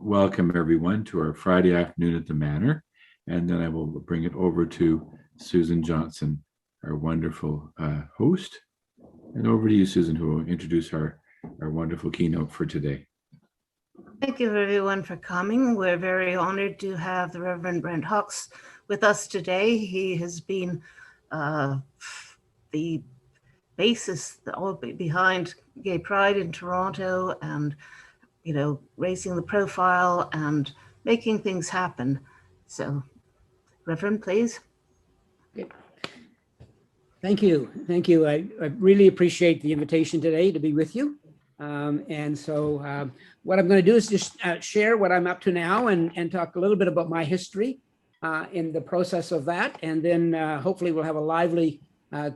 welcome everyone to our Friday afternoon at the Manor. And then I will bring it over to Susan Johnson, our wonderful host. And over to you, Susan, who will introduce our wonderful keynote for today. Thank you everyone for coming. We're very honored to have the Reverend Brent Hawkes with us today. He has been the basis behind gay pride in Toronto and, you know, raising the profile and making things happen. So, Reverend, please. Okay. Thank you. Thank you. I really appreciate the invitation today to be with you. What I'm going to do is just share what I'm up to now and talk a little bit about my history in the process of that. And then hopefully we'll have a lively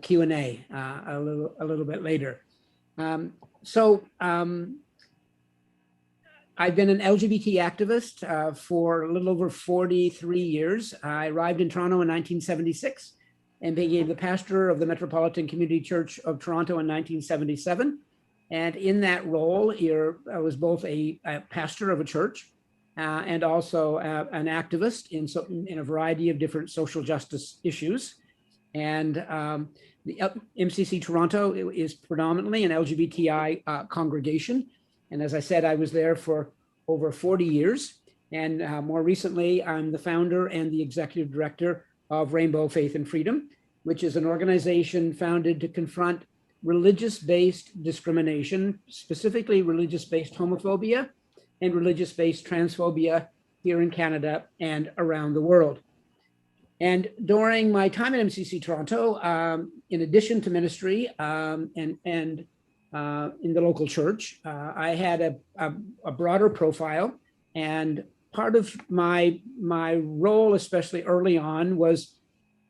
Q&A a little bit later. I've been an LGBT activist for a little over 43 years. I arrived in Toronto in 1976 and became the pastor of the Metropolitan Community Church of Toronto in 1977. And in that role, I was both a pastor of a church and also an activist in a variety of different social justice issues. And the MCC Toronto is predominantly an LGBTI congregation. And as I said, I was there for over 40 years. And more recently, I'm the founder and the executive director of Rainbow Faith and Freedom, which is an organization founded to confront religious-based discrimination, specifically religious-based homophobia and religious-based transphobia here in Canada and around the world. And during my time at MCC Toronto, in addition to ministry and in the local church, I had a broader profile. And part of my role, especially early on, was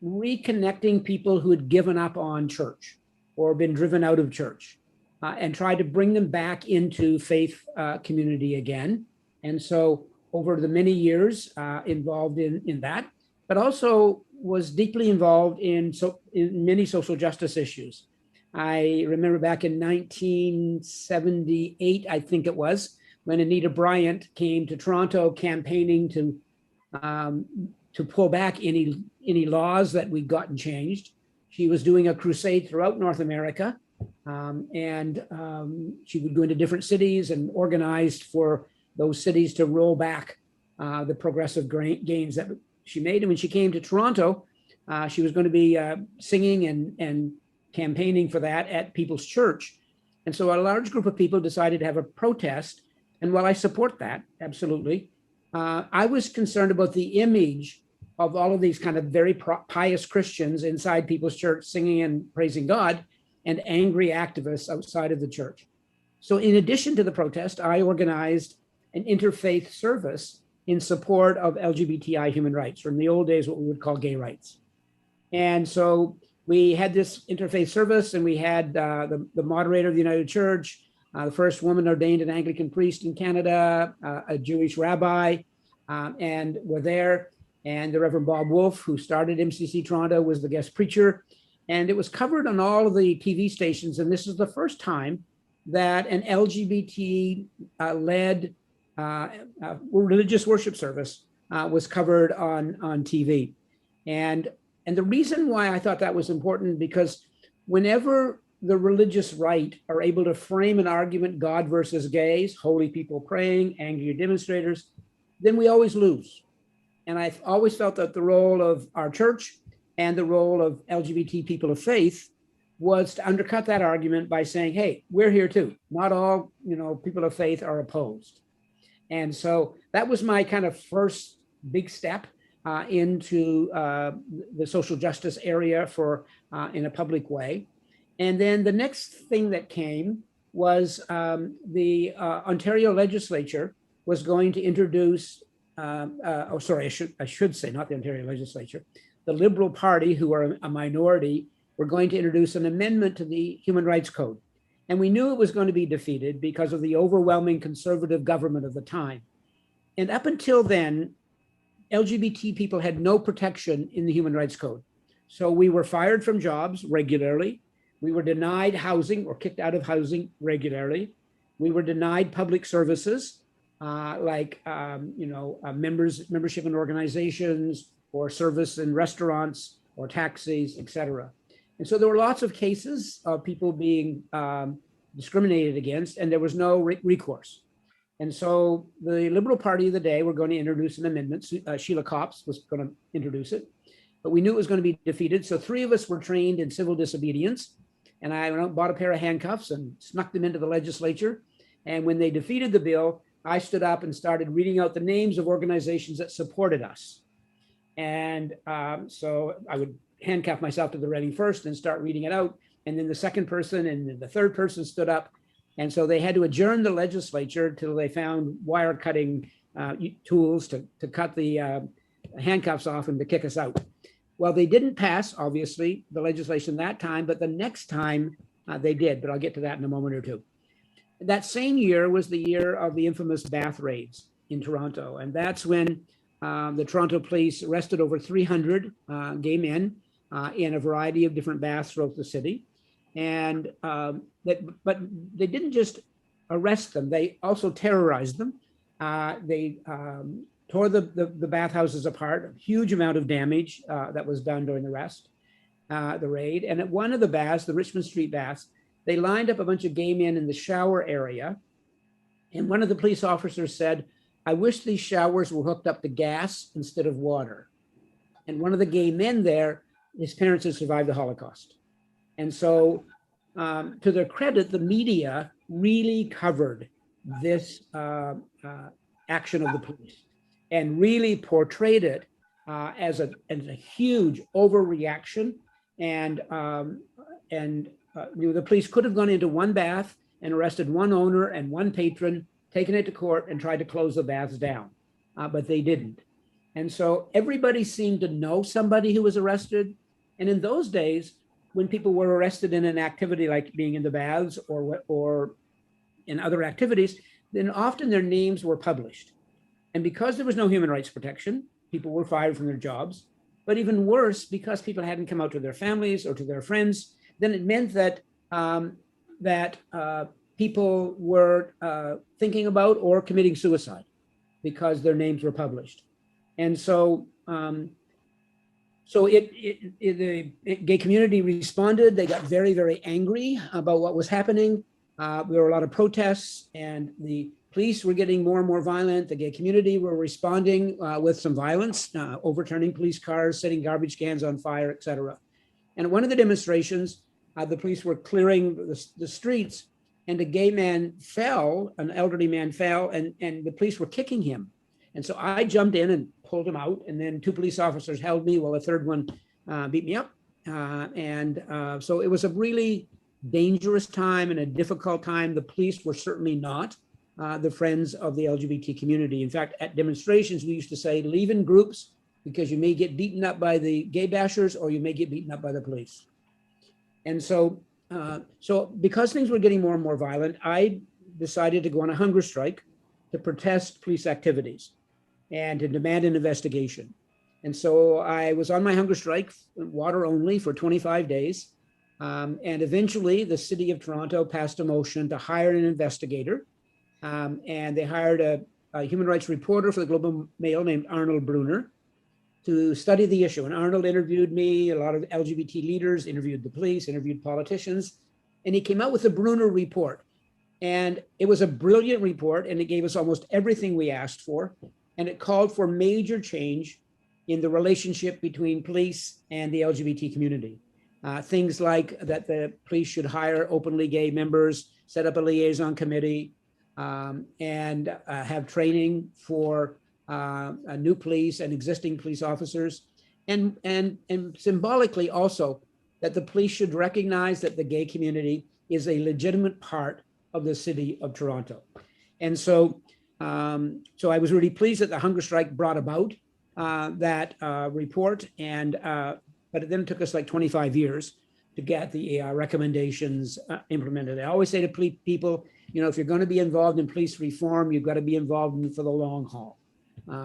reconnecting people who had given up on church or been driven out of church and try to bring them back into faith community again. And so over the many years involved in that, but also was deeply involved in many social justice issues. I remember back in 1978, I think it was, when Anita Bryant came to Toronto campaigning to pull back any laws that we'd gotten changed. She was doing a crusade throughout North America, and she would go into different cities and organized for those cities to roll back the progressive gains that she made. And when she came to Toronto, she was going to be singing and campaigning for that at People's Church. And so a large group of people decided to have a protest. And while I support that, absolutely, I was concerned about the image of all of these kind of very pious Christians inside People's Church singing and praising God and angry activists outside of the church. So in addition to the protest, I organized an interfaith service in support of LGBTI human rights, or in the old days, what we would call gay rights. And so we had this interfaith service, and we had the moderator of the United Church, the first woman ordained an Anglican priest in Canada, a Jewish rabbi, and we're there. And the Reverend Bob Wolf, who started MCC Toronto, was the guest preacher. And it was covered on all of the TV stations. And this is the first time that an LGBT-led religious worship service was covered on TV. And the reason why I thought that was important, because whenever the religious right are able to frame an argument, God versus gays, holy people praying, angry demonstrators, then we always lose. And I've always felt that the role of our church and the role of LGBT people of faith was to undercut that argument by saying, hey, we're here too. Not all, people of faith are opposed. And so that was my kind of first big step into the social justice area in a public way. And then the next thing that came was the Ontario legislature was going to introduce I should say, not the Ontario legislature, the Liberal Party, who are a minority, were going to introduce an amendment to the Human Rights Code. And we knew it was going to be defeated because of the overwhelming conservative government of the time. And up until then, LGBT people had no protection in the Human Rights Code. So we were fired from jobs regularly. We were denied housing or kicked out of housing regularly. We were denied public services. membership in organizations or service in restaurants or taxis, etc. And so there were lots of cases of people being discriminated against, and there was no recourse. And so the Liberal Party of the day were going to introduce an amendment. Sheila Copps was going to introduce it, but we knew it was going to be defeated. So 3 of us were trained in civil disobedience, and I went out and bought a pair of handcuffs and snuck them into the legislature. And when they defeated the bill, I stood up and started reading out the names of organizations that supported us. And so I would handcuff myself to the ready first and start reading it out. And then the second person and then the third person stood up. And so they had to adjourn the legislature till they found wire cutting tools to cut the handcuffs off and to kick us out. Well, they didn't pass, obviously, the legislation that time, but the next time they did. But I'll get to that in a moment or two. That same year was the year of the infamous bath raids in Toronto. And that's when the Toronto police arrested over 300 gay men in a variety of different baths throughout the city. And but they didn't just arrest them, they also terrorized them. They tore the bathhouses apart, a huge amount of damage that was done during the raid. And at one of the baths, the Richmond Street baths, they lined up a bunch of gay men in the shower area. And one of the police officers said, "I wish these showers were hooked up to gas instead of water." And one of the gay men there, his parents had survived the Holocaust. And so to their credit, the media really covered this action of the police and really portrayed it as a huge overreaction. And the police could have gone into one bath and arrested one owner and one patron, taken it to court and tried to close the baths down, but they didn't. And so everybody seemed to know somebody who was arrested. And in those days, when people were arrested in an activity like being in the baths or in other activities, then often their names were published. And because there was no human rights protection, people were fired from their jobs. But even worse, because people hadn't come out to their families or to their friends, then it meant that people were thinking about or committing suicide because their names were published. And so the gay community responded. They got very, very angry about what was happening. There were a lot of protests, and the police were getting more and more violent. The gay community were responding with some violence, overturning police cars, setting garbage cans on fire, etc. And at one of the demonstrations, the police were clearing the streets, and a gay man fell, an elderly man fell, and the police were kicking him. And so I jumped in and pulled him out, and then 2 police officers held me while a third one beat me up. So it was a really dangerous time and a difficult time. The police were certainly not the friends of the LGBT community. In fact, at demonstrations, we used to say, leave in groups because you may get beaten up by the gay bashers or you may get beaten up by the police. And so because things were getting more and more violent, I decided to go on a hunger strike to protest police activities and to demand an investigation. And so I was on my hunger strike, water only, for 25 days. And eventually the city of Toronto passed a motion to hire an investigator. And they hired a human rights reporter for the Globe and Mail named Arnold Bruner to study the issue. And Arnold interviewed me, a lot of LGBT leaders, interviewed the police, interviewed politicians, and he came out with the Bruner report. And it was a brilliant report, and it gave us almost everything we asked for. And it called for major change in the relationship between police and the LGBT community. Things like that the police should hire openly gay members, set up a liaison committee, and have training for new police and existing police officers. And symbolically also that the police should recognize that the gay community is a legitimate part of the city of Toronto. And so I was really pleased that the hunger strike brought about that report, but then it took us like 25 years to get the recommendations implemented. I always say to people, if you're going to be involved in police reform, you've got to be involved in for the long haul,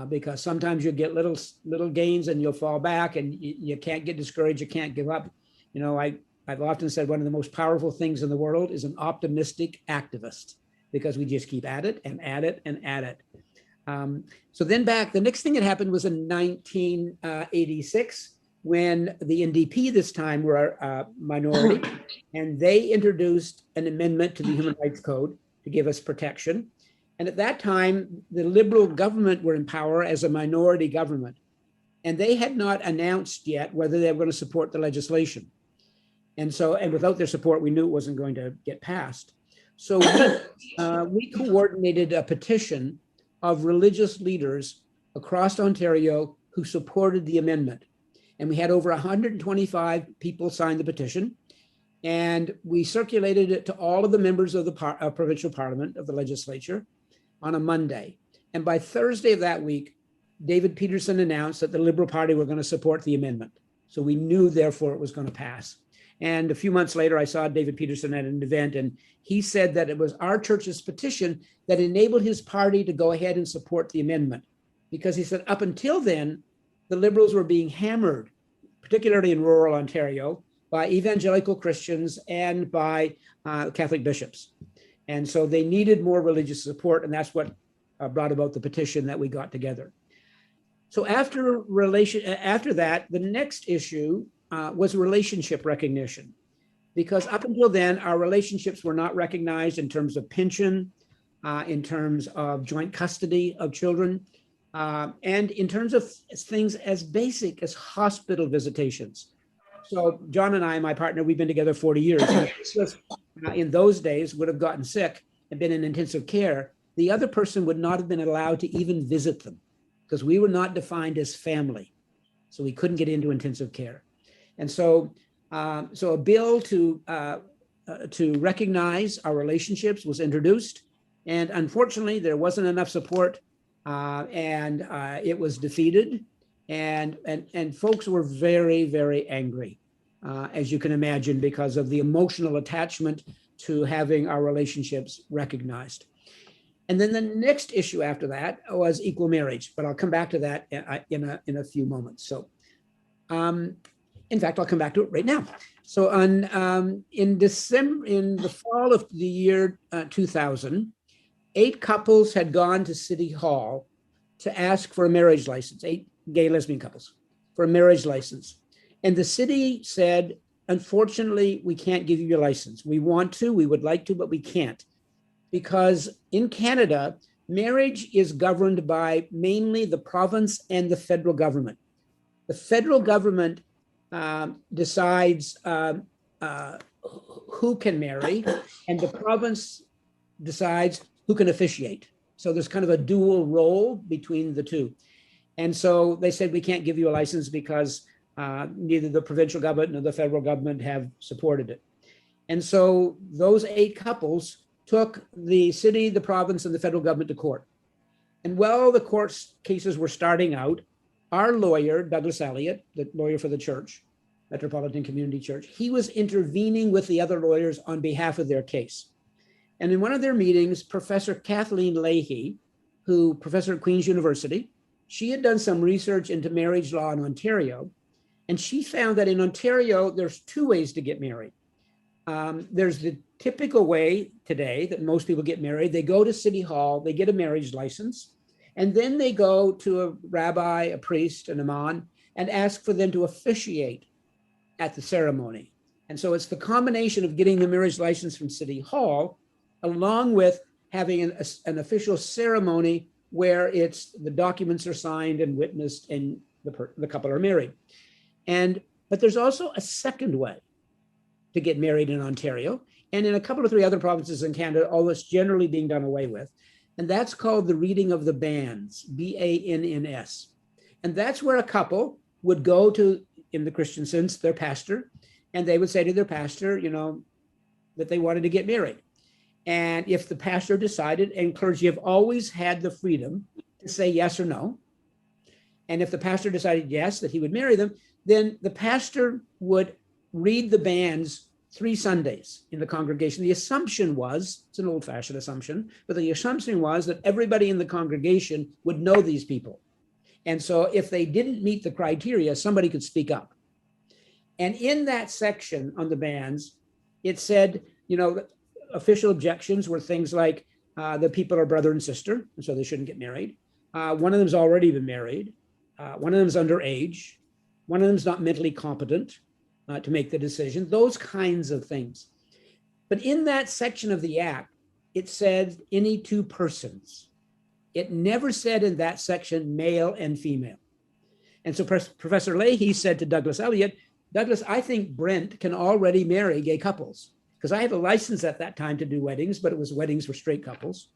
because sometimes you'll get little gains and you'll fall back, and you can't get discouraged, you can't give up. I've often said one of the most powerful things in the world is an optimistic activist. because we just keep at it and at it and at it. So then the next thing that happened was in 1986, when the NDP this time were a minority, and they introduced an amendment to the Human Rights Code to give us protection. And at that time, the Liberal government were in power as a minority government, and they had not announced yet whether they were going to support the legislation. And without their support, we knew it wasn't going to get passed. So we coordinated a petition of religious leaders across Ontario who supported the amendment. And we had over 125 people sign the petition. And we circulated it to all of the members of the provincial parliament, of the legislature, on a Monday. And by Thursday of that week, David Peterson announced that the Liberal Party were going to support the amendment. So we knew, therefore, it was going to pass. And a few months later, I saw David Peterson at an event, and he said that it was our church's petition that enabled his party to go ahead and support the amendment. Because he said, up until then, the Liberals were being hammered, particularly in rural Ontario, by evangelical Christians and by Catholic bishops. And so they needed more religious support, and that's what brought about the petition that we got together. So after that, the next issue was relationship recognition, because up until then, our relationships were not recognized in terms of pension, in terms of joint custody of children, and in terms of things as basic as hospital visitations. So John and I, my partner, we've been together 40 years. In those days, would have gotten sick and been in intensive care. The other person would not have been allowed to even visit them because we were not defined as family. So we couldn't get into intensive care. And so a bill to recognize our relationships was introduced. And unfortunately, there wasn't enough support and it was defeated. And folks were very, very angry, as you can imagine, because of the emotional attachment to having our relationships recognized. And then the next issue after that was equal marriage, but I'll come back to that in a few moments. So, in fact, I'll come back to it right now. So, in the fall of the year 2000, 8 couples had gone to City Hall to ask for a marriage license. 8 gay lesbian couples for a marriage license, and the city said, "Unfortunately, we can't give you your license. We want to, we would like to, but we can't." Because in Canada, marriage is governed by mainly the province and the federal government. The federal government decides who can marry, and the province decides who can officiate. So there's kind of a dual role between the two. And so they said, we can't give you a license because neither the provincial government nor the federal government have supported it. And so those 8 couples took the city, the province, and the federal government to court. And while the court cases were starting out, our lawyer, Douglas Elliott, the lawyer for the church, Metropolitan Community Church, he was intervening with the other lawyers on behalf of their case. And in one of their meetings, Professor Kathleen Leahy, professor at Queen's University, she had done some research into marriage law in Ontario, and she found that in Ontario, there's 2 ways to get married. There's the typical way today that most people get married. They go to City Hall, they get a marriage license, and then they go to a rabbi, a priest, an imam, and ask for them to officiate at the ceremony. And so it's the combination of getting the marriage license from City Hall, along with having an official ceremony where the documents are signed and witnessed and the couple are married. But there's also a second way to get married in Ontario, and in a couple of 3 other provinces in Canada, although it's generally being done away with. And that's called the reading of the banns, BANNS. And that's where a couple would go to, in the Christian sense, their pastor, and they would say to their pastor, that they wanted to get married. And if the pastor decided, and clergy have always had the freedom to say yes or no, and if the pastor decided yes, that he would marry them, then the pastor would read the banns 3 Sundays in the congregation. The assumption was, it's an old-fashioned assumption, but the assumption was that everybody in the congregation would know these people. And so if they didn't meet the criteria, somebody could speak up. And in that section on the banns, it said, official objections were things like The people are brother and sister, and so they shouldn't get married. One of them's already been married. One of them's underage. One of them's not mentally competent to make the decision, those kinds of things. But in that section of the act, it said any two persons. It never said in that section male and female. And so Professor Leahy said to Douglas Elliott, Douglas, I think Brent can already marry gay couples, because I had a license at that time to do weddings, but it was weddings for straight couples.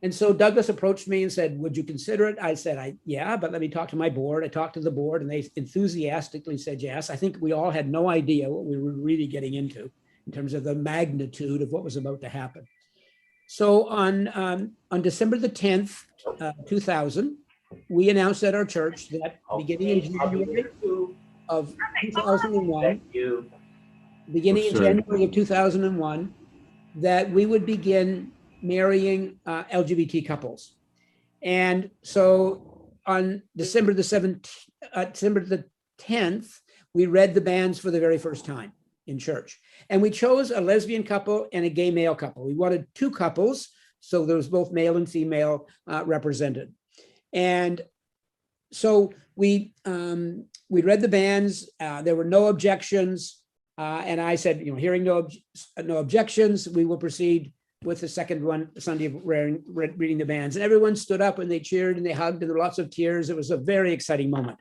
And so Douglas approached me and said, would you consider it? I said, yeah, but let me talk to my board. I talked to the board and they enthusiastically said yes. I think we all had no idea what we were really getting into in terms of the magnitude of what was about to happen. So on December the 10th, 2000, we announced at our church that beginning in January of 2001, that we would begin marrying LGBT couples. And so on December the 10th, we read the banns for the very first time in church. And we chose a lesbian couple and a gay male couple. We wanted two couples, so there was both male and female represented. And so we read the banns. There were no objections. And I said, hearing no objections, we will proceed with the second one, Sunday of reading the banns. And everyone stood up and they cheered and they hugged and there were lots of tears. It was a very exciting moment.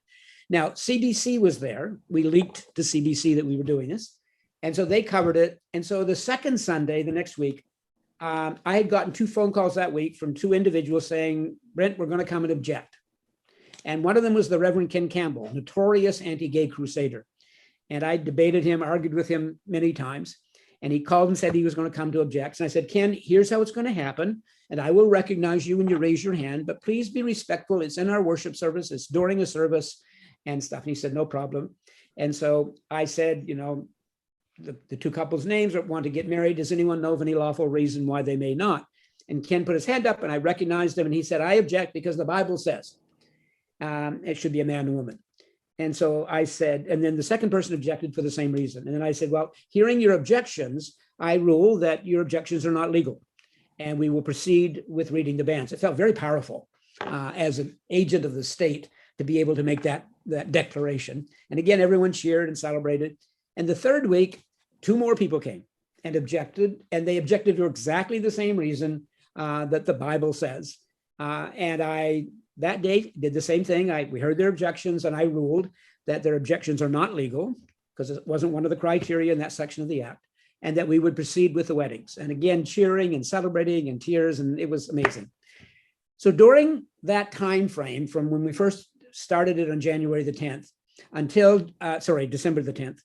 Now, CBC was there. We leaked to CBC that we were doing this. And so they covered it. And so the second Sunday, the next week, I had gotten 2 phone calls that week from 2 individuals saying, Brent, we're going to come and object. And one of them was the Reverend Ken Campbell, notorious anti-gay crusader. And I debated him, argued with him many times. And he called and said he was going to come to object. And I said, Ken, here's how it's going to happen. And I will recognize you when you raise your hand, but please be respectful. It's in our worship service. It's during a service and stuff. And he said, no problem. And so I said, the 2 couples' names want to get married. Does anyone know of any lawful reason why they may not? And Ken put his hand up and I recognized him. And he said, I object because the Bible says it should be a man and woman. And so I said, and then the second person objected for the same reason. And then I said, well, hearing your objections, I rule that your objections are not legal. And we will proceed with reading the banns. It felt very powerful as an agent of the state to be able to make that declaration. And again, everyone cheered and celebrated. And the third week, 2 more people came and objected. And they objected for exactly the same reason that the Bible says. And I, that day, did the same thing. We heard their objections and I ruled that their objections are not legal because it wasn't one of the criteria in that section of the act, and that we would proceed with the weddings. And again, cheering and celebrating and tears, and it was amazing. So during that time frame from when we first started it on January the 10th until, December the 10th,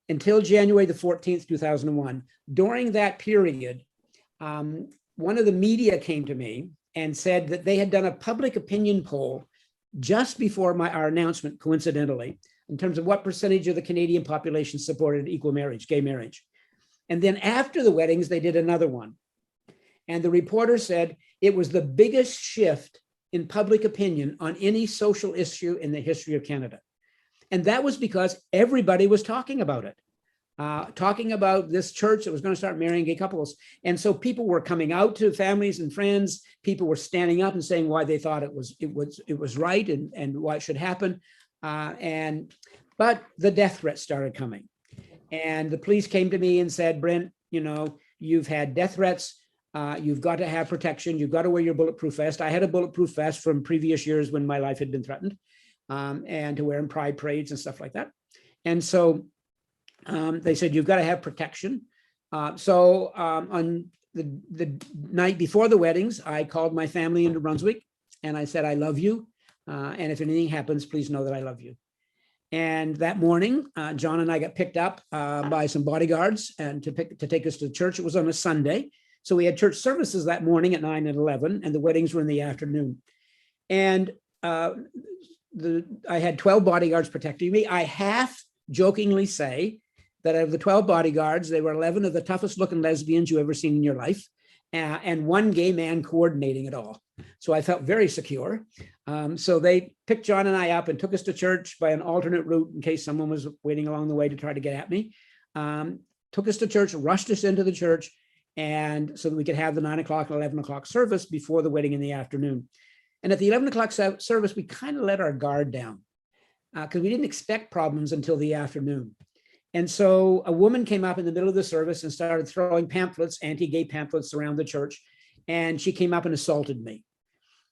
until January the 14th, 2001, during that period, one of the media came to me and said that they had done a public opinion poll just before our announcement, coincidentally, in terms of what percentage of the Canadian population supported equal marriage, gay marriage. And then after the weddings, they did another one. And the reporter said it was the biggest shift in public opinion on any social issue in the history of Canada. And that was because everybody was talking about it. Talking about this church that was going to start marrying gay couples. And so people were coming out to families and friends. People were standing up and saying why they thought it was right and why it should happen. But the death threats started coming. And the police came to me and said, Brent, you've had death threats. You've got to have protection. You've got to wear your bulletproof vest. I had a bulletproof vest from previous years when my life had been threatened, and to wear in pride parades and stuff like that. And so they said, you've got to have protection. So on the night before the weddings, I called my family in New Brunswick and I said, I love you. And if anything happens, please know that I love you. And that morning, John and I got picked up by some bodyguards and to take us to church. It was on a Sunday. So we had church services that morning at 9 and 11, and the weddings were in the afternoon. And I had 12 bodyguards protecting me. I half jokingly say that of the 12 bodyguards, they were 11 of the toughest looking lesbians you ever seen in your life, and 1 gay man coordinating it all. So I felt very secure. So they picked John and I up and took us to church by an alternate route in case someone was waiting along the way to try to get at me. Took us to church, rushed us into the church, and so that we could have the 9 o'clock and 11 o'clock service before the wedding in the afternoon. And at the 11 o'clock service, we kind of let our guard down because we didn't expect problems until the afternoon. And so a woman came up in the middle of the service and started throwing pamphlets, anti-gay pamphlets around the church. And she came up and assaulted me.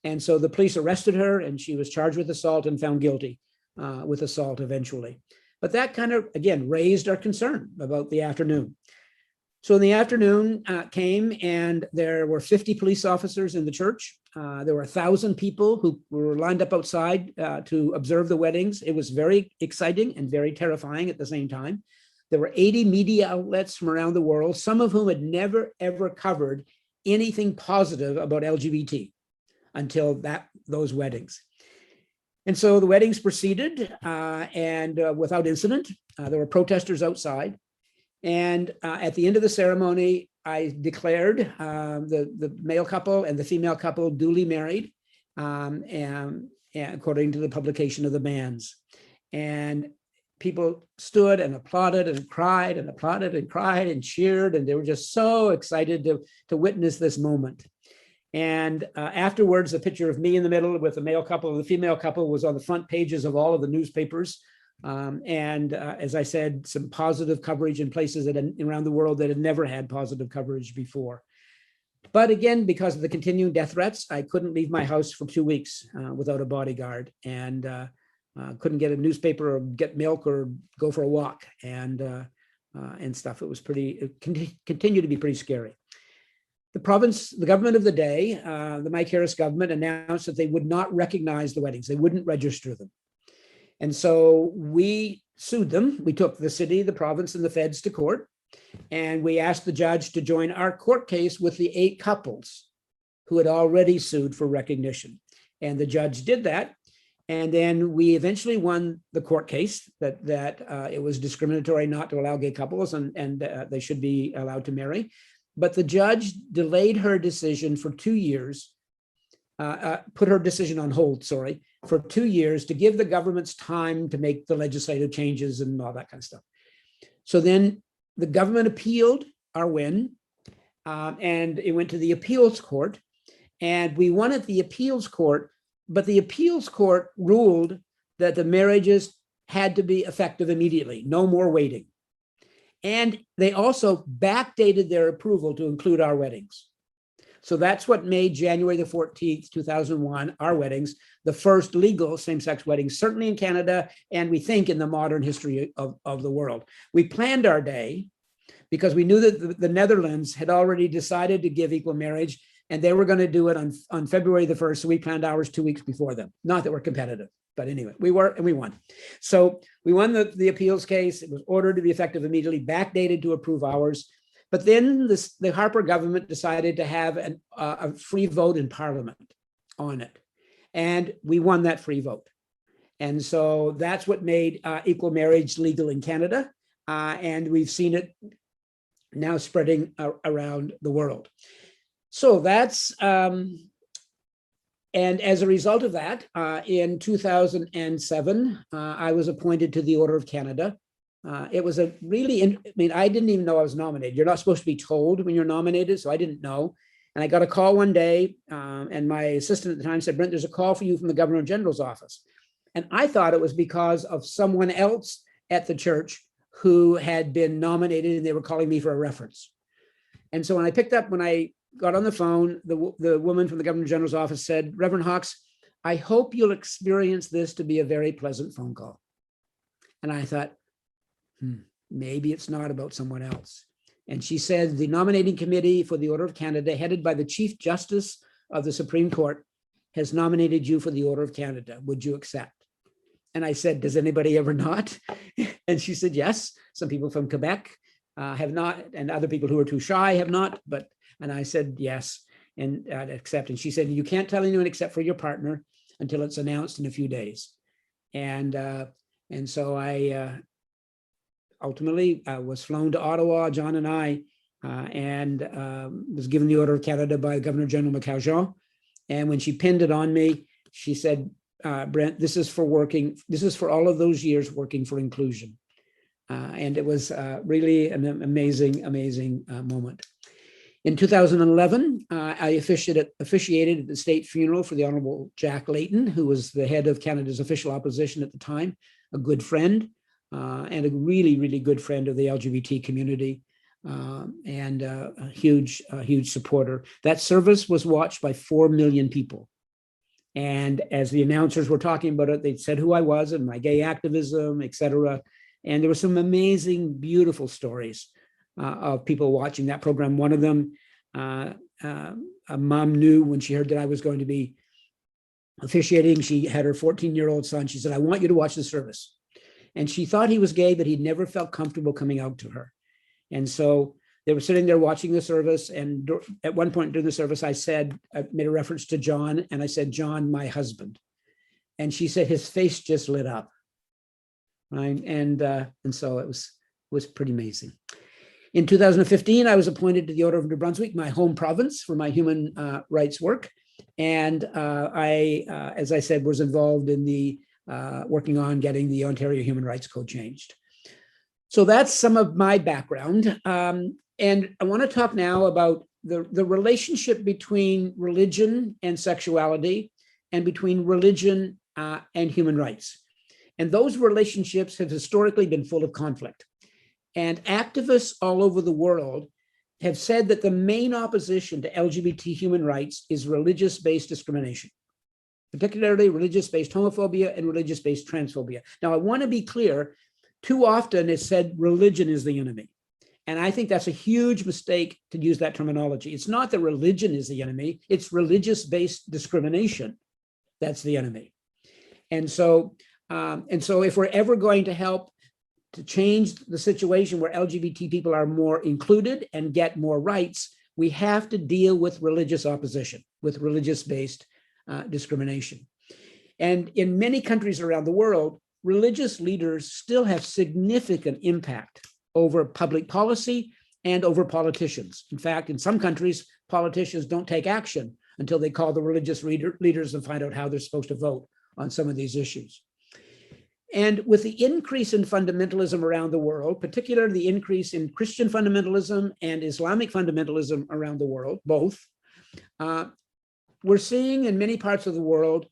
And so the police arrested her and she was charged with assault and found guilty with assault eventually. But that kind of, again, raised our concern about the afternoon. So in the afternoon came and there were 50 police officers in the church. There were 1,000 people who were lined up outside to observe the weddings. It was very exciting and very terrifying at the same time. There were 80 media outlets from around the world, some of whom had never, ever covered anything positive about LGBT until those weddings. And so the weddings proceeded and without incident. There were protesters outside. And at the end of the ceremony, I declared the male couple and the female couple duly married, and according to the publication of the banns. And people stood and applauded and cried and applauded and cried and cheered, and they were just so excited to witness this moment. And afterwards, a picture of me in the middle with the male couple and the female couple was on the front pages of all of the newspapers. As I said, some positive coverage in places around the world that had never had positive coverage before. But again, because of the continuing death threats, I couldn't leave my house for 2 weeks without a bodyguard, and couldn't get a newspaper or get milk or go for a walk and stuff. It continued to be pretty scary. The government of the day, the Mike Harris government, announced that they would not recognize the weddings. They wouldn't register them. And so we sued them. We took the city, the province, and the feds to court. And we asked the judge to join our court case with the 8 couples who had already sued for recognition. And the judge did that. And then we eventually won the court case that it was discriminatory not to allow gay couples and they should be allowed to marry. But the judge delayed her decision for 2 years, put her decision on hold, for 2 years to give the government's time to make the legislative changes and all that kind of stuff. So then the government appealed our win, and it went to the appeals court, and we won at the appeals court, but the appeals court ruled that the marriages had to be effective immediately, no more waiting. And they also backdated their approval to include our weddings. So that's what made January the 14th, 2001, our weddings, the first legal same-sex weddings, certainly in Canada, and we think in the modern history of the world. We planned our day because we knew that the Netherlands had already decided to give equal marriage, and they were going to do it on February the 1st, so we planned ours 2 weeks before them. Not that we're competitive, but anyway, we were, and we won. So we won the appeals case. It was ordered to be effective immediately, backdated to approve ours. But then the Harper government decided to have a free vote in Parliament on it. And we won that free vote. And so that's what made equal marriage legal in Canada. And we've seen it now spreading around the world. So that's, and as a result of that, in 2007, I was appointed to the Order of Canada. It was I didn't even know I was nominated. You're not supposed to be told when you're nominated, so I didn't know. And I got a call one day, and my assistant at the time said, Brent, there's a call for you from the Governor General's office. And I thought it was because of someone else at the church who had been nominated, and they were calling me for a reference. And so when I picked up, when I got on the phone, the woman from the Governor General's office said, Reverend Hawkes, I hope you'll experience this to be a very pleasant phone call. And I thought, maybe it's not about someone else. And she said, the nominating committee for the Order of Canada, headed by the Chief Justice of the Supreme Court, has nominated you for the Order of Canada. Would you accept? And I said, does anybody ever not? And she said, yes. Some people from Quebec have not, and other people who are too shy have not. And I said, yes, and I'd accept. And she said, you can't tell anyone except for your partner until it's announced in a few days. And so I ultimately was flown to Ottawa, John and I, and was given the Order of Canada by Governor General McCargeon. And when she pinned it on me, she said, Brent, this is for all of those years working for inclusion. And it was really an amazing moment. In 2011, I officiated at the state funeral for the Honorable Jack Layton, who was the head of Canada's official opposition at the time, a good friend, and a really, really good friend of the LGBT community, and a huge supporter. That service was watched by 4 million people. And as the announcers were talking about it, they said who I was and my gay activism, et cetera. And there were some amazing, beautiful stories of people watching that program. One of them, a mom knew when she heard that I was going to be officiating. She had her 14-year-old son. She said, I want you to watch the service. And she thought he was gay, but he'd never felt comfortable coming out to her. And so they were sitting there watching the service. And at one point during the service, I made a reference to John, and I said, John, my husband. And she said, his face just lit up. Right. And so it was pretty amazing. In 2015, I was appointed to the Order of New Brunswick, my home province, for my human rights work. And I, as I said, was involved in the working on getting the Ontario Human Rights Code changed. So that's some of my background. And I want to talk now about the relationship between religion and sexuality, and between religion and human rights. And those relationships have historically been full of conflict. And activists all over the world have said that the main opposition to LGBT human rights is religious-based discrimination, particularly religious-based homophobia and religious-based transphobia. Now, I want to be clear, too often it's said religion is the enemy. And I think that's a huge mistake to use that terminology. It's not that religion is the enemy, it's religious-based discrimination that's the enemy. And so if we're ever going to help to change the situation where LGBT people are more included and get more rights, we have to deal with religious opposition, with religious-based discrimination. And in many countries around the world, religious leaders still have significant impact over public policy and over politicians. In fact, in some countries, politicians don't take action until they call the religious leaders and find out how they're supposed to vote on some of these issues. And with the increase in fundamentalism around the world, particularly the increase in Christian fundamentalism and Islamic fundamentalism around the world, both, we're seeing in many parts of the world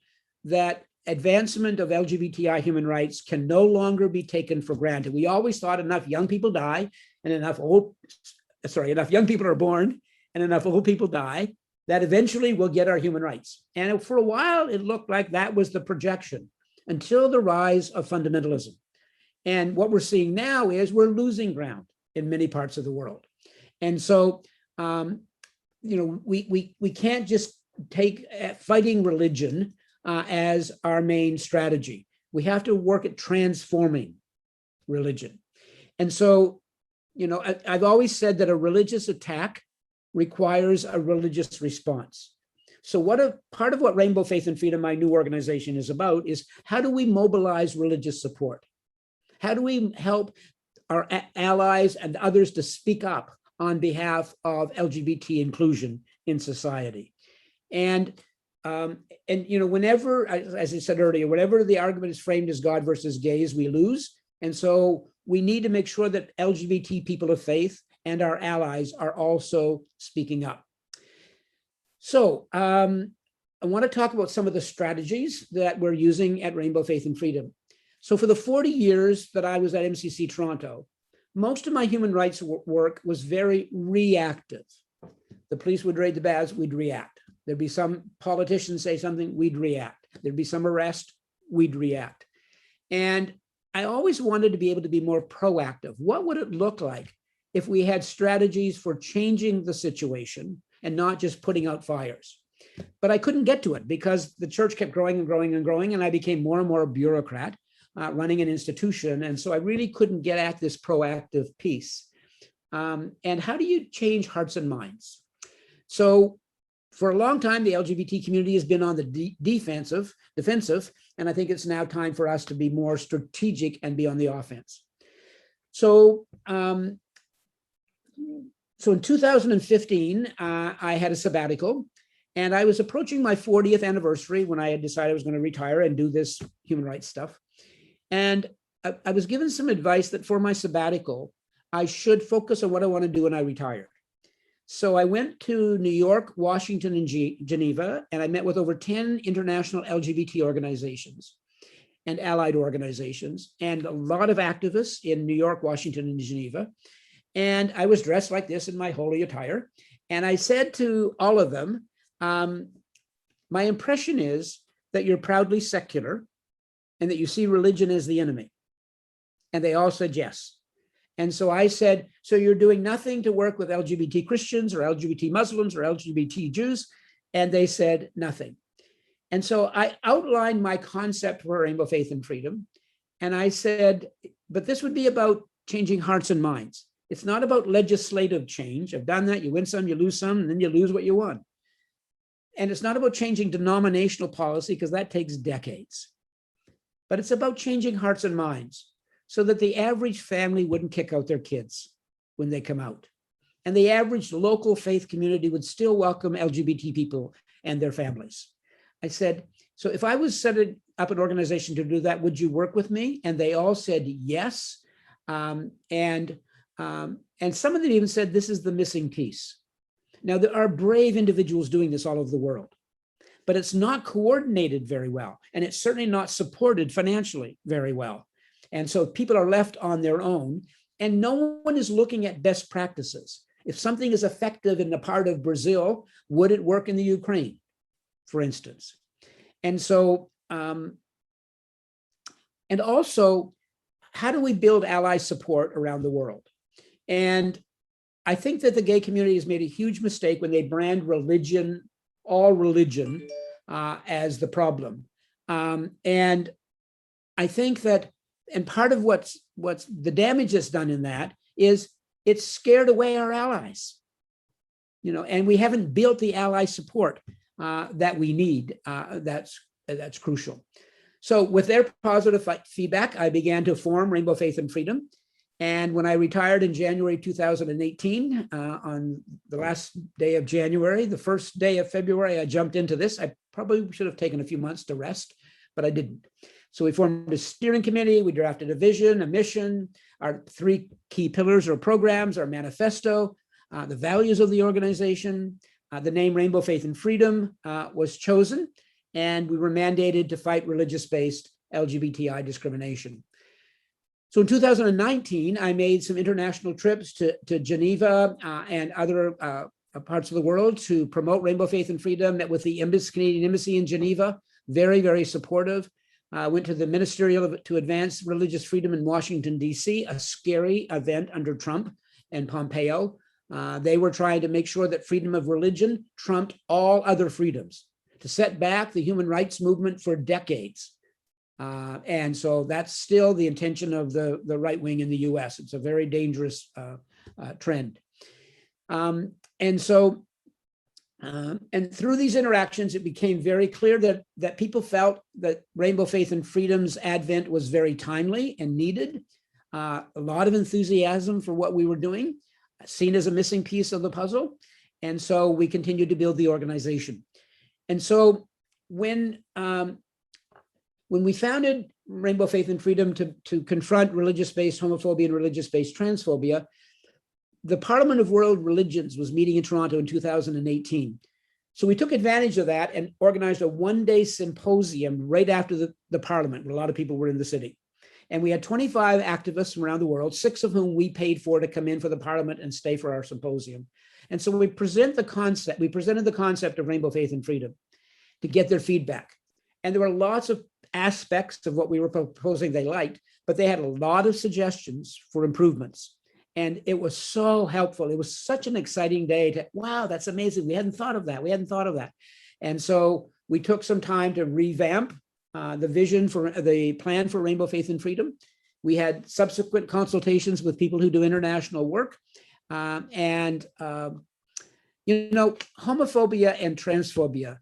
that advancement of LGBTI human rights can no longer be taken for granted. We always thought enough young people die and enough young people are born and enough old people die that eventually we'll get our human rights. And for a while, it looked like that was the projection, until the rise of fundamentalism. And what we're seeing now is we're losing ground in many parts of the world. And so, we can't just take fighting religion as our main strategy. We have to work at transforming religion. And so, I've always said that a religious attack requires a religious response. So part of what Rainbow Faith and Freedom, my new organization, is about is how do we mobilize religious support? How do we help our allies and others to speak up on behalf of LGBT inclusion in society? And whenever, as I said earlier, whenever the argument is framed as God versus gays, we lose. And so we need to make sure that LGBT people of faith and our allies are also speaking up. So I want to talk about some of the strategies that we're using at Rainbow Faith and Freedom. So for the 40 years that I was at MCC Toronto, most of my human rights work was very reactive. The police would raid the baths, we'd react. There'd be some politician say something, we'd react. There'd be some arrest, we'd react. And I always wanted to be able to be more proactive. What would it look like if we had strategies for changing the situation and not just putting out fires? But I couldn't get to it because the church kept growing and growing and growing, and I became more and more a bureaucrat running an institution. And so I really couldn't get at this proactive piece. And how do you change hearts and minds? So for a long time, the LGBT community has been on the defensive, and I think it's now time for us to be more strategic and be on the offense. So in 2015, I had a sabbatical, and I was approaching my 40th anniversary when I had decided I was going to retire and do this human rights stuff. And I was given some advice that for my sabbatical, I should focus on what I want to do when I retire. So I went to New York, Washington, and Geneva, and I met with over 10 international LGBT organizations and allied organizations, and a lot of activists in New York, Washington, and Geneva. And I was dressed like this in my holy attire. And I said to all of them, my impression is that you're proudly secular and that you see religion as the enemy. And they all said yes. And so I said, so you're doing nothing to work with LGBT Christians or LGBT Muslims or LGBT Jews? And they said nothing. And so I outlined my concept for Rainbow Faith and Freedom. And I said, but this would be about changing hearts and minds. It's not about legislative change. I've done that. You win some, you lose some, and then you lose what you won. And it's not about changing denominational policy, because that takes decades. But it's about changing hearts and minds so that the average family wouldn't kick out their kids when they come out. And the average local faith community would still welcome LGBT people and their families. I said, so if I was setting up an organization to do that, would you work with me? And they all said yes. And some of them even said, this is the missing piece. Now, there are brave individuals doing this all over the world, but it's not coordinated very well. And it's certainly not supported financially very well. And so people are left on their own, and no one is looking at best practices. If something is effective in a part of Brazil, would it work in the Ukraine, for instance? And so, and also, how do we build ally support around the world? And I think that the gay community has made a huge mistake when they brand religion, all religion, as the problem. And I think that, and part of what's the damage that's done in that is it's scared away our allies, and we haven't built the ally support that we need. That's crucial. So with their positive feedback, I began to form Rainbow Faith and Freedom. And when I retired in January 2018, on the last day of January, the first day of February, I jumped into this. I probably should have taken a few months to rest, but I didn't. So we formed a steering committee. We drafted a vision, a mission, our 3 key pillars or programs, our manifesto, the values of the organization. The name Rainbow Faith and Freedom was chosen, and we were mandated to fight religious-based LGBTI discrimination. So in 2019, I made some international trips to Geneva and other parts of the world to promote Rainbow Faith and Freedom. Met with the Canadian Embassy in Geneva, very, very supportive. Went to the Ministerial to Advance Religious Freedom in Washington, D.C., a scary event under Trump and Pompeo. They were trying to make sure that freedom of religion trumped all other freedoms, to set back the human rights movement for decades. And so that's still the intention of the right wing in the US. It's a very dangerous trend. And so, and through these interactions, it became very clear that people felt that Rainbow Faith and Freedom's advent was very timely and needed. A lot of enthusiasm for what we were doing, seen as a missing piece of the puzzle. And so we continued to build the organization. And so when we founded Rainbow Faith and Freedom to confront religious-based homophobia and religious-based transphobia, the Parliament of World Religions was meeting in Toronto in 2018. So we took advantage of that and organized a one-day symposium right after the Parliament, where a lot of people were in the city. And we had 25 activists from around the world, 6 of whom we paid for to come in for the Parliament and stay for our symposium. And so we presented the concept of Rainbow Faith and Freedom to get their feedback. And there were lots of aspects of what we were proposing they liked, but they had a lot of suggestions for improvements. And it was so helpful. It was such an exciting day to, wow, that's amazing. We hadn't thought of that. We hadn't thought of that. And so we took some time to revamp the vision for the plan for Rainbow Faith and Freedom. We had subsequent consultations with people who do international work. Homophobia and transphobia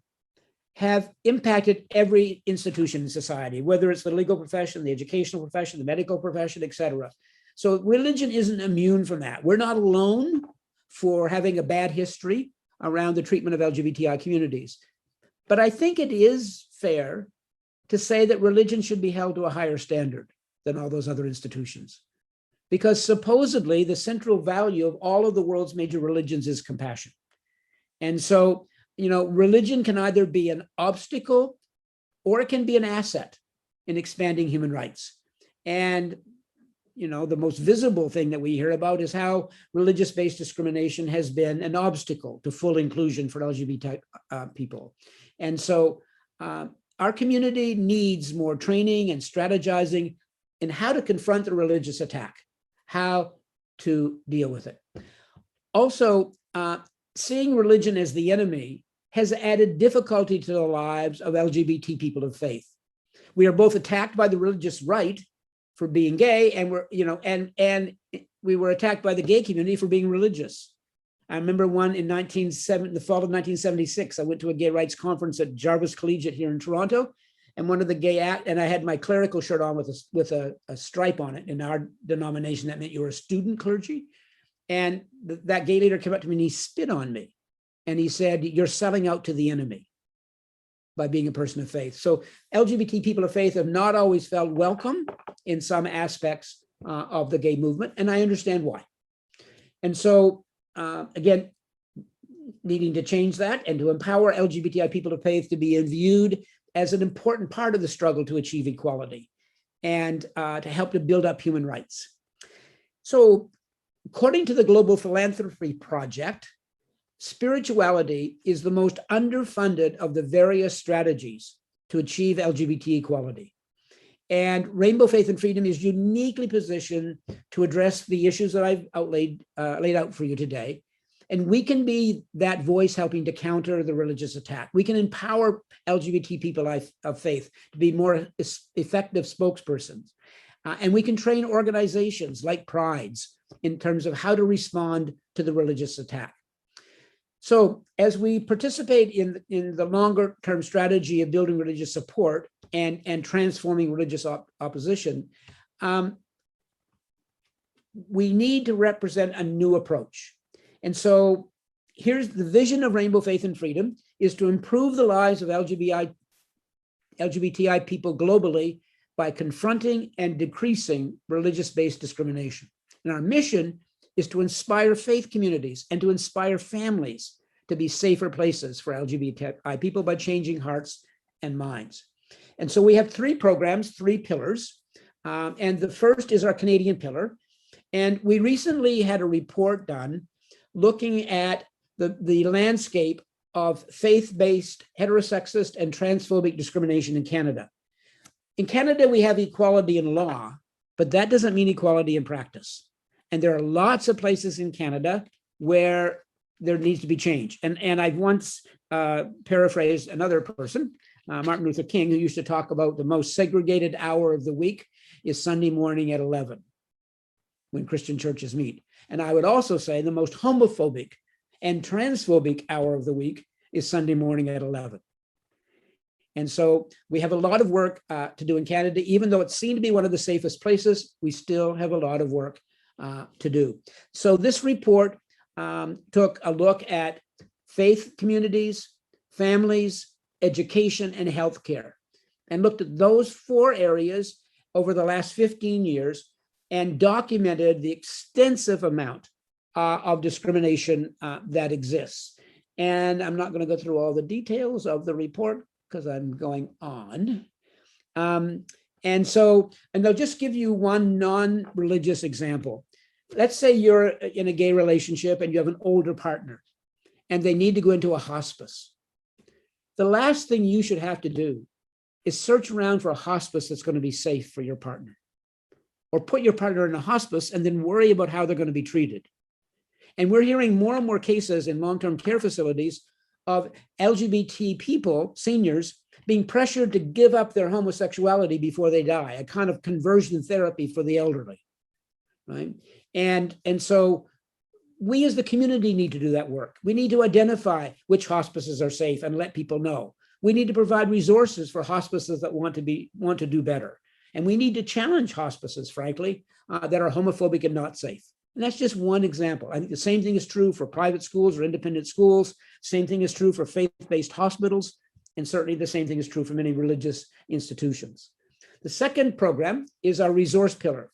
have impacted every institution in society, whether it's the legal profession, the educational profession, the medical profession, et cetera. So religion isn't immune from that. We're not alone for having a bad history around the treatment of LGBTI communities. But I think it is fair to say that religion should be held to a higher standard than all those other institutions, because supposedly the central value of all of the world's major religions is compassion. And so, religion can either be an obstacle or it can be an asset in expanding human rights. And, the most visible thing that we hear about is how religious-based discrimination has been an obstacle to full inclusion for LGBT people. And so our community needs more training and strategizing in how to confront the religious attack, how to deal with it. Also, seeing religion as the enemy has added difficulty to the lives of LGBT people of faith. We are both attacked by the religious right for being gay, and we were attacked by the gay community for being religious. I remember one in the fall of 1976. I went to a gay rights conference at Jarvis Collegiate here in Toronto, and one of the and I had my clerical shirt on with a stripe on it. In our denomination, that meant you were a student clergy. And that gay leader came up to me and he spit on me, and he said, "You're selling out to the enemy by being a person of faith." So LGBT people of faith have not always felt welcome in some aspects of the gay movement, and I understand why. And so, again, needing to change that and to empower LGBTI people of faith to be viewed as an important part of the struggle to achieve equality and to help to build up human rights. So, according to the Global Philanthropy Project, spirituality is the most underfunded of the various strategies to achieve LGBT equality. And Rainbow Faith and Freedom is uniquely positioned to address the issues that I've laid out for you today. And we can be that voice helping to counter the religious attack. We can empower LGBT people of faith to be more effective spokespersons. And we can train organizations like Pride's in terms of how to respond to the religious attack. So as we participate in the longer term strategy of building religious support and transforming religious opposition, we need to represent a new approach. And so here's the vision of Rainbow Faith and Freedom, is to improve the lives of LGBTI people globally by confronting and decreasing religious-based discrimination. And our mission is to inspire faith communities and to inspire families to be safer places for LGBTI people by changing hearts and minds. And so we have 3 programs, 3 pillars. And the first is our Canadian pillar. And we recently had a report done looking at the landscape of faith-based, heterosexist, and transphobic discrimination in Canada. In Canada, we have equality in law, but that doesn't mean equality in practice. And there are lots of places in Canada where there needs to be change. And I've once paraphrased another person, Martin Luther King, who used to talk about the most segregated hour of the week is Sunday morning at 11, when Christian churches meet. And I would also say the most homophobic and transphobic hour of the week is Sunday morning at 11. And so we have a lot of work to do in Canada. Even though it seemed to be one of the safest places, we still have a lot of work to do. So this report took a look at faith communities, families, education, and healthcare, and looked at those 4 areas over the last 15 years and documented the extensive amount of discrimination that exists. And I'm not going to go through all the details of the report because I'm going on. And they'll just give you one non-religious example. Let's say you're in a gay relationship and you have an older partner and they need to go into a hospice. The last thing you should have to do is search around for a hospice that's going to be safe for your partner, or put your partner in a hospice and then worry about how they're going to be treated. And we're hearing more and more cases in long-term care facilities of LGBT people, seniors, being pressured to give up their homosexuality before they die, a kind of conversion therapy for the elderly, right? And so we as the community need to do that work. We need to identify which hospices are safe and let people know. We need to provide resources for hospices that want to do better. And we need to challenge hospices, frankly, that are homophobic and not safe. And that's just one example. I think the same thing is true for private schools or independent schools. Same thing is true for faith-based hospitals. And certainly the same thing is true for many religious institutions. The second program is our resource pillar.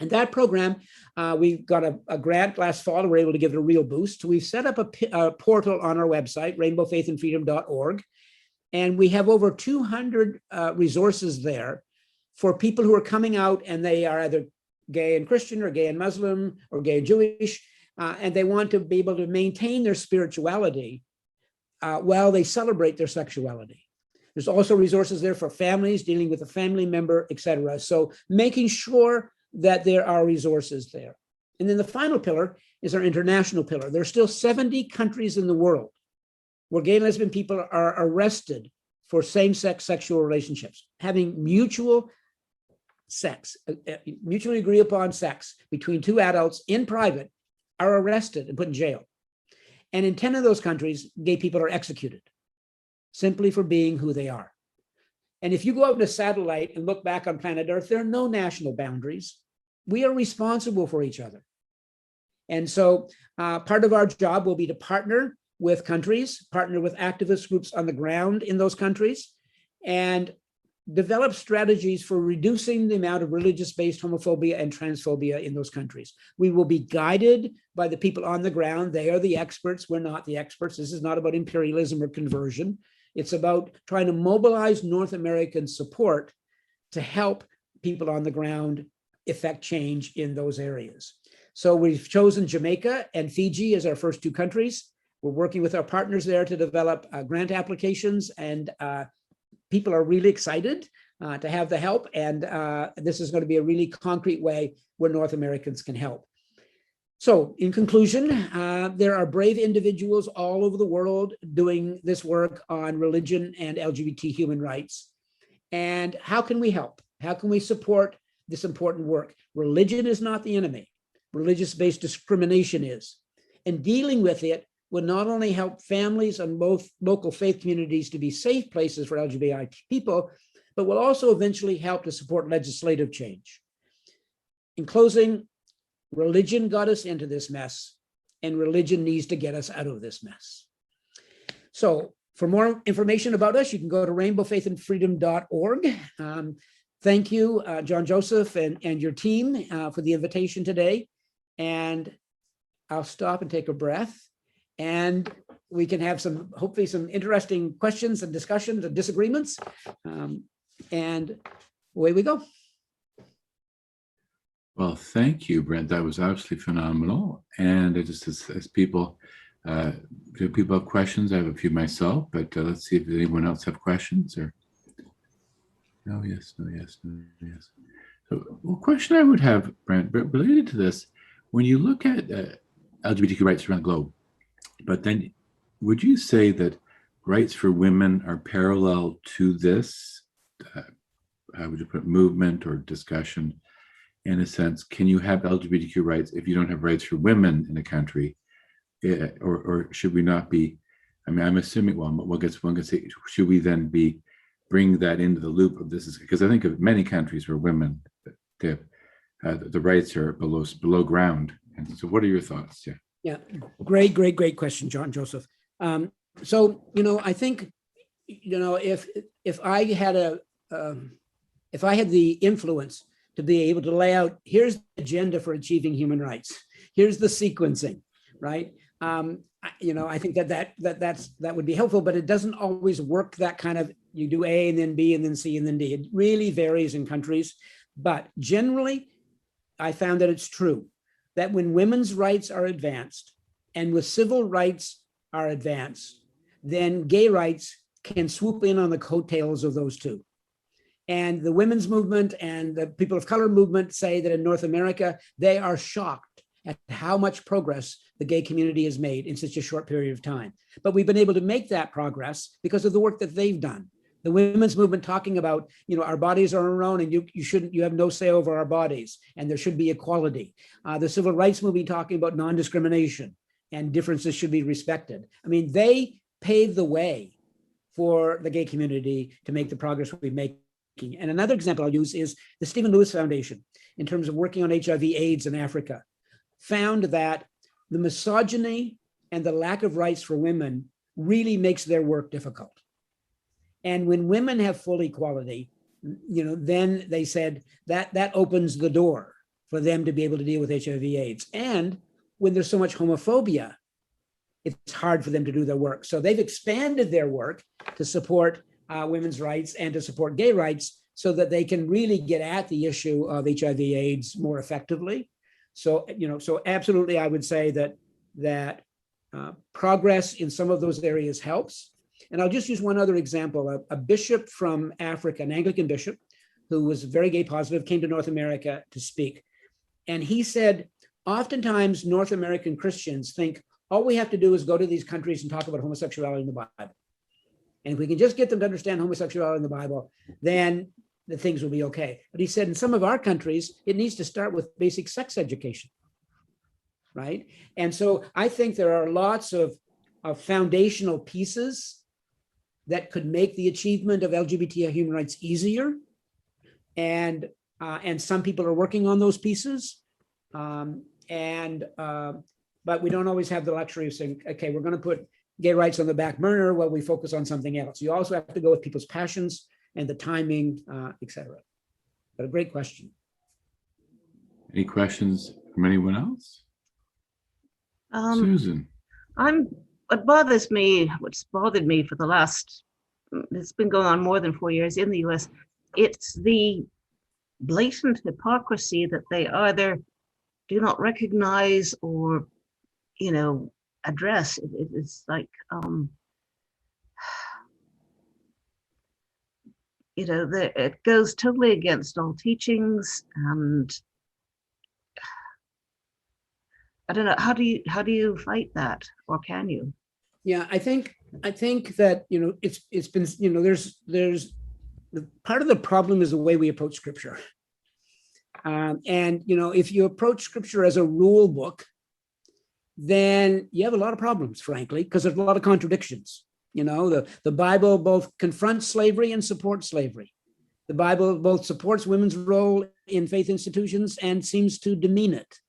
And that program, we got a grant last fall. We were able to give it a real boost. We've set up a portal on our website, rainbowfaithandfreedom.org, and we have over 200 resources there for people who are coming out and they are either gay and Christian or gay and Muslim or gay and Jewish, and they want to be able to maintain their spirituality while they celebrate their sexuality. There's also resources there for families dealing with a family member, et cetera. So making sure that there are resources there. And then the final pillar is our international pillar. There are still 70 countries in the world where gay and lesbian people are arrested for same-sex sexual relationships, having mutual sex, mutually agree upon sex between two adults in private, are arrested and put in jail. And in 10 of those countries, gay people are executed simply for being who they are. And if you go out in a satellite and look back on planet Earth, there are no national boundaries. We are responsible for each other. And so part of our job will be to partner with countries, partner with activist groups on the ground in those countries, and develop strategies for reducing the amount of religious-based homophobia and transphobia in those countries. We will be guided by the people on the ground. They are the experts. We're not the experts. This is not about imperialism or conversion. It's about trying to mobilize North American support to help people on the ground effect change in those areas. So we've chosen Jamaica and Fiji as our first two countries. We're working with our partners there to develop grant applications, and people are really excited to have the help. And this is going to be a really concrete way where North Americans can help. So in conclusion, there are brave individuals all over the world doing this work on religion and LGBT human rights. And how can we help? How can we support this important work? Religion is not the enemy. Religious-based discrimination is. And dealing with it will not only help families and both local faith communities to be safe places for LGBTI people, but will also eventually help to support legislative change. In closing, religion got us into this mess, and religion needs to get us out of this mess. So for more information about us, you can go to rainbowfaithandfreedom.org. Thank you, John Joseph and your team for the invitation today. And I'll stop and take a breath, and we can have hopefully some interesting questions and discussions and disagreements. And away we go. Well, thank you, Brent. That was absolutely phenomenal. And just as people, do people have questions? I have a few myself, but let's see if anyone else have questions. Or no, yes, no, yes, no, yes. So, well, question I would have, Brent, related to this, when you look at LGBTQ rights around the globe, but then would you say that rights for women are parallel to this? How would you put movement or discussion? In a sense, can you have LGBTQ rights if you don't have rights for women in a country? Or should we not be, I mean, I'm assuming, well, one can say, should we then be bring that into the loop of this? Because I think of many countries where women, the rights are below ground. And so what are your thoughts? Yeah, great question, John Joseph. So, I think, if I had the influence to be able to lay out, here's the agenda for achieving human rights, here's the sequencing, right? I think that would be helpful, but it doesn't always work that kind of, you do A and then B and then C and then D. It really varies in countries, but generally, I found that it's true that when women's rights are advanced and with civil rights are advanced, then gay rights can swoop in on the coattails of those two. And the women's movement and the people of color movement say that in North America, they are shocked at how much progress the gay community has made in such a short period of time. But we've been able to make that progress because of the work that they've done. The women's movement talking about, our bodies are our own and you have no say over our bodies and there should be equality. The civil rights movement talking about non-discrimination and differences should be respected. I mean, they paved the way for the gay community to make the progress we make. And another example I'll use is the Stephen Lewis Foundation, in terms of working on HIV/AIDS in Africa, found that the misogyny and the lack of rights for women really makes their work difficult. And when women have full equality, then they said that opens the door for them to be able to deal with HIV/AIDS. And when there's so much homophobia, it's hard for them to do their work. So they've expanded their work to support women's rights and to support gay rights so that they can really get at the issue of HIV/AIDS more effectively. So, so absolutely, I would say that progress in some of those areas helps. And I'll just use one other example. A bishop from Africa, an Anglican bishop, who was very gay positive, came to North America to speak. And he said, oftentimes North American Christians think all we have to do is go to these countries and talk about homosexuality in the Bible. And if we can just get them to understand homosexuality in the Bible, then the things will be okay. But he said in some of our countries, it needs to start with basic sex education, right? And so I think there are lots of foundational pieces that could make the achievement of LGBTI human rights easier. And some people are working on those pieces. But we don't always have the luxury of saying, okay, we're going to put gay rights on the back burner while we focus on something else. You also have to go with people's passions and the timing, et cetera. But a great question. Any questions from anyone else? Susan. What bothers me, what's bothered me for the last, it's been going on more than 4 years in the US, it's the blatant hypocrisy that they either do not recognize or, address. It's like, it goes totally against all teachings, and I don't know, how do you fight that, or can you? Yeah, I think that it's been there's part of the problem is the way we approach scripture, and if you approach scripture as a rule book, then you have a lot of problems, frankly, because there's a lot of contradictions. The Bible both confronts slavery and supports slavery. The Bible both supports women's role in faith institutions and seems to demean it.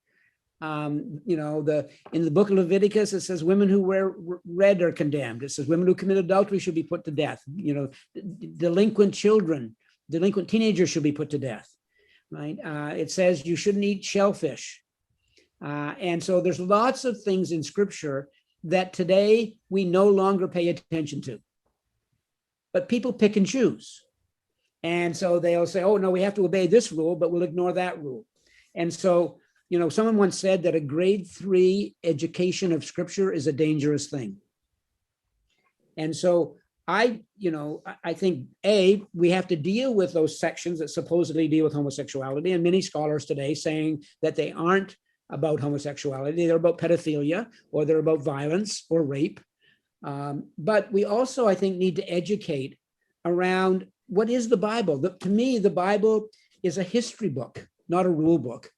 In the book of Leviticus, it says women who wear red are condemned. It says women who commit adultery should be put to death. Delinquent teenagers should be put to death. Right? It says you shouldn't eat shellfish. And so there's lots of things in scripture that today we no longer pay attention to. But people pick and choose. And so they'll say, oh, no, we have to obey this rule, but we'll ignore that rule. And so, someone once said that a grade 3 education of scripture is a dangerous thing. And so I think, we have to deal with those sections that supposedly deal with homosexuality, and many scholars today saying that they aren't about homosexuality, they're about pedophilia, or they're about violence or rape. But we also, I think, need to educate around what is the Bible. To me, the Bible is a history book, not a rule book.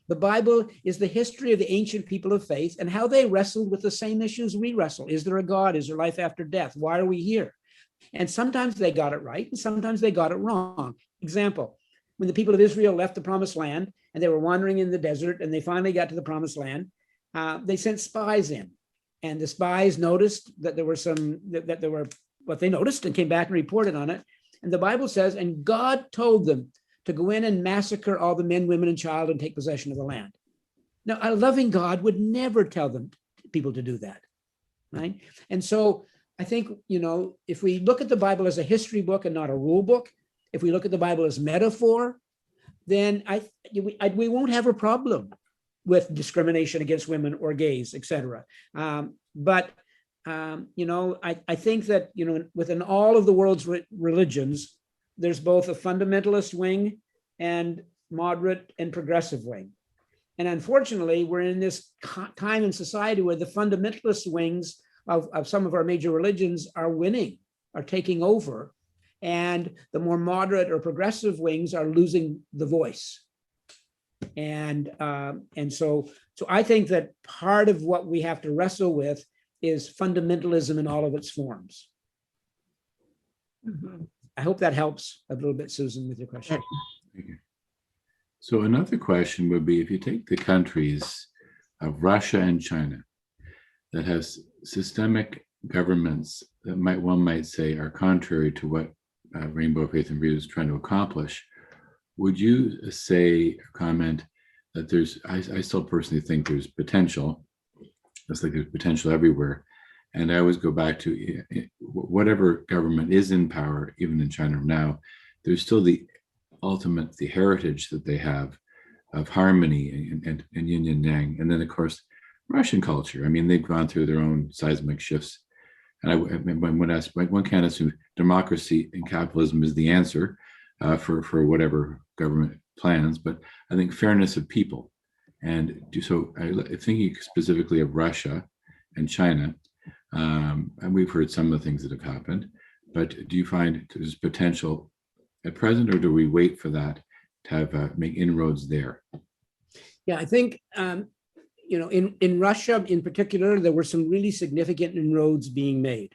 The Bible is the history of the ancient people of faith and how they wrestled with the same issues we wrestle. Is there a God? Is there life after death? Why are we here? And sometimes they got it right, and sometimes they got it wrong. Example, when the people of Israel left the promised land and they were wandering in the desert and they finally got to the promised land, they sent spies in. And the spies noticed that there were what they noticed and came back and reported on it. And the Bible says, and God told them to go in and massacre all the men, women, and child and take possession of the land. Now, a loving God would never tell people to do that, right? And so I think, if we look at the Bible as a history book and not a rule book, if we look at the Bible as metaphor, then we won't have a problem with discrimination against women or gays, et cetera. But I think that, within all of the world's religions, there's both a fundamentalist wing and moderate and progressive wing. And unfortunately, we're in this time in society where the fundamentalist wings of some of our major religions are winning, are taking over, and the more moderate or progressive wings are losing the voice. And so I think that part of what we have to wrestle with is fundamentalism in all of its forms. Mm-hmm. I hope that helps a little bit, Susan, with your question. Thank you. So another question would be, if you take the countries of Russia and China that has systemic governments that one might say are contrary to what Rainbow Faith and Freedom is trying to accomplish, would you say or comment that I still personally think there's potential. It's like there's potential everywhere. And I always go back to whatever government is in power, even in China now, there's still the heritage that they have of harmony and yin and yang. And then, of course, Russian culture. I mean, they've gone through their own seismic shifts. And one can't assume democracy and capitalism is the answer for whatever government plans, but I think fairness of people. And thinking specifically of Russia and China, and we've heard some of the things that have happened, but do you find there's potential at present, or do we wait for that to have make inroads there? Yeah, I think in Russia in particular, there were some really significant inroads being made.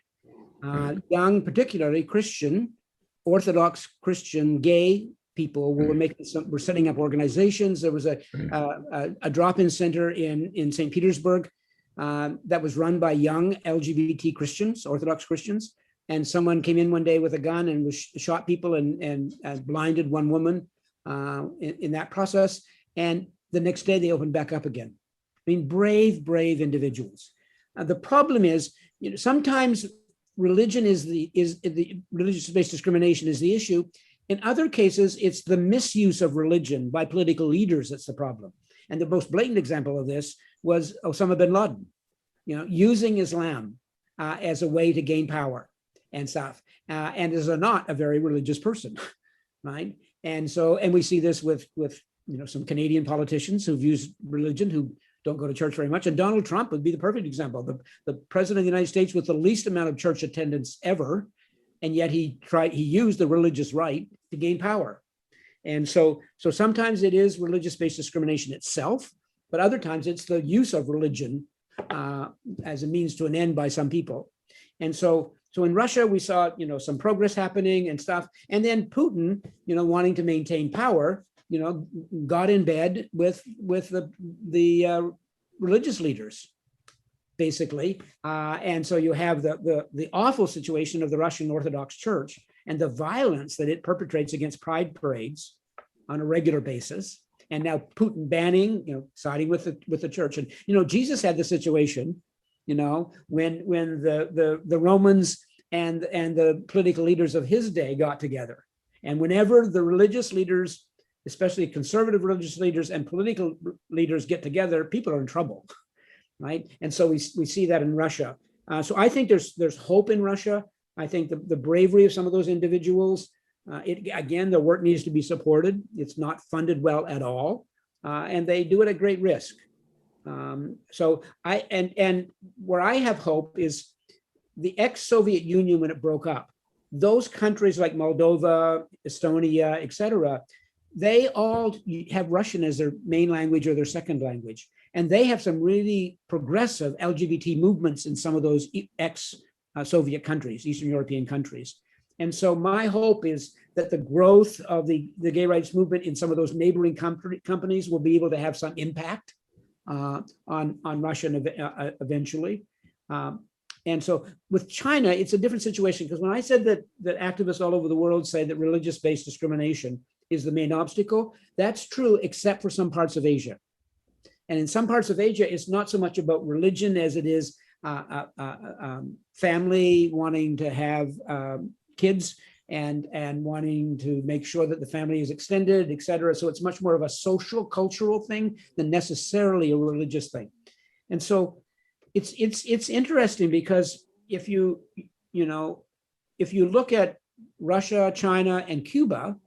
Young, particularly Christian, Orthodox Christian, gay people were setting up organizations. There was a drop-in center in St. Petersburg that was run by young LGBT Christians, Orthodox Christians. And someone came in one day with a gun and shot people and blinded one woman in that process. And the next day they opened back up again. I mean, brave individuals. The problem is, sometimes religion is the religious-based discrimination is the issue. In other cases, it's the misuse of religion by political leaders that's the problem. And the most blatant example of this was Osama bin Laden, using Islam as a way to gain power and stuff, and is not a very religious person, right? And we see this with some Canadian politicians who've used religion who don't go to church very much. And Donald Trump would be the perfect example, the president of the United States with the least amount of church attendance ever, and yet he used the religious right to gain power. And so sometimes it is religious-based discrimination itself, but other times it's the use of religion as a means to an end by some people. And so in Russia, we saw some progress happening and stuff, and then Putin, wanting to maintain power, got in bed with the religious leaders, basically, and so you have the awful situation of the Russian Orthodox Church and the violence that it perpetrates against pride parades on a regular basis, and now Putin banning, siding with the church. And Jesus had the situation, when the Romans and the political leaders of his day got together, and whenever the religious leaders, especially conservative religious leaders and political leaders, get together, people are in trouble, right? And so we see that in Russia. So I think there's hope in Russia. I think the bravery of some of those individuals, their work needs to be supported. It's not funded well at all, and they do it at great risk. So where I have hope is the ex-Soviet Union, when it broke up, those countries like Moldova, Estonia, etc., they all have Russian as their main language or their second language. And they have some really progressive LGBT movements in some of those ex-Soviet countries, Eastern European countries. And so my hope is that the growth of the gay rights movement in some of those neighboring companies will be able to have some impact on Russia eventually. And so with China, it's a different situation, because when I said that activists all over the world say that religious-based discrimination is the main obstacle, that's true, except for some parts of Asia. And in some parts of Asia, it's not so much about religion as it is family wanting to have kids and wanting to make sure that the family is extended, et cetera. So it's much more of a social, cultural thing than necessarily a religious thing. And so it's interesting, because if you look at Russia, China, and Cuba,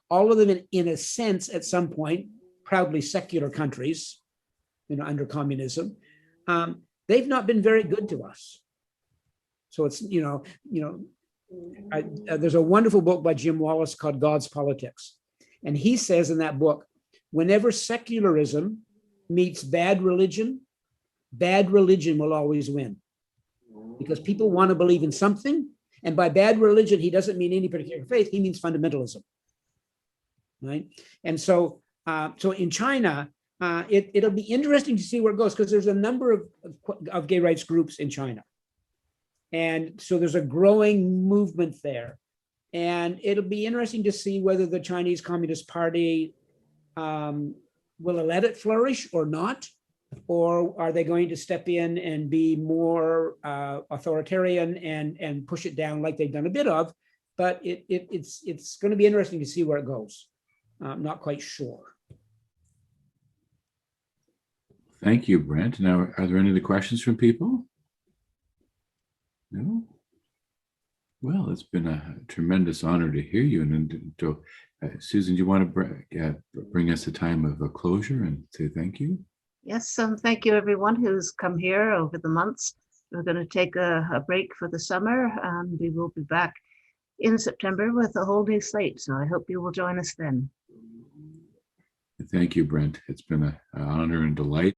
all of them in a sense at some point proudly secular countries, under communism, they've not been very good to us. So it's there's a wonderful book by Jim Wallace called God's Politics, and he says in that book, whenever secularism meets bad religion will always win, because people want to believe in something. And by bad religion, he doesn't mean any particular faith, he means fundamentalism, right? And so in China, it'll be interesting to see where it goes, because there's a number of gay rights groups in China. And so there's a growing movement there. And it'll be interesting to see whether the Chinese Communist Party will it let it flourish or not? Or are they going to step in and be more authoritarian and push it down like they've done a bit of? But it's going to be interesting to see where it goes. I'm not quite sure. Thank you, Brent. Now, are there any other questions from people? No? Well, it's been a tremendous honor to hear you. And Susan, do you want to bring us a time of closure and say thank you? Yes, thank you everyone who's come here over the months. We're going to take a break for the summer, and we will be back in September with a whole new slate. So I hope you will join us then. Thank you, Brent. It's been an honor and delight.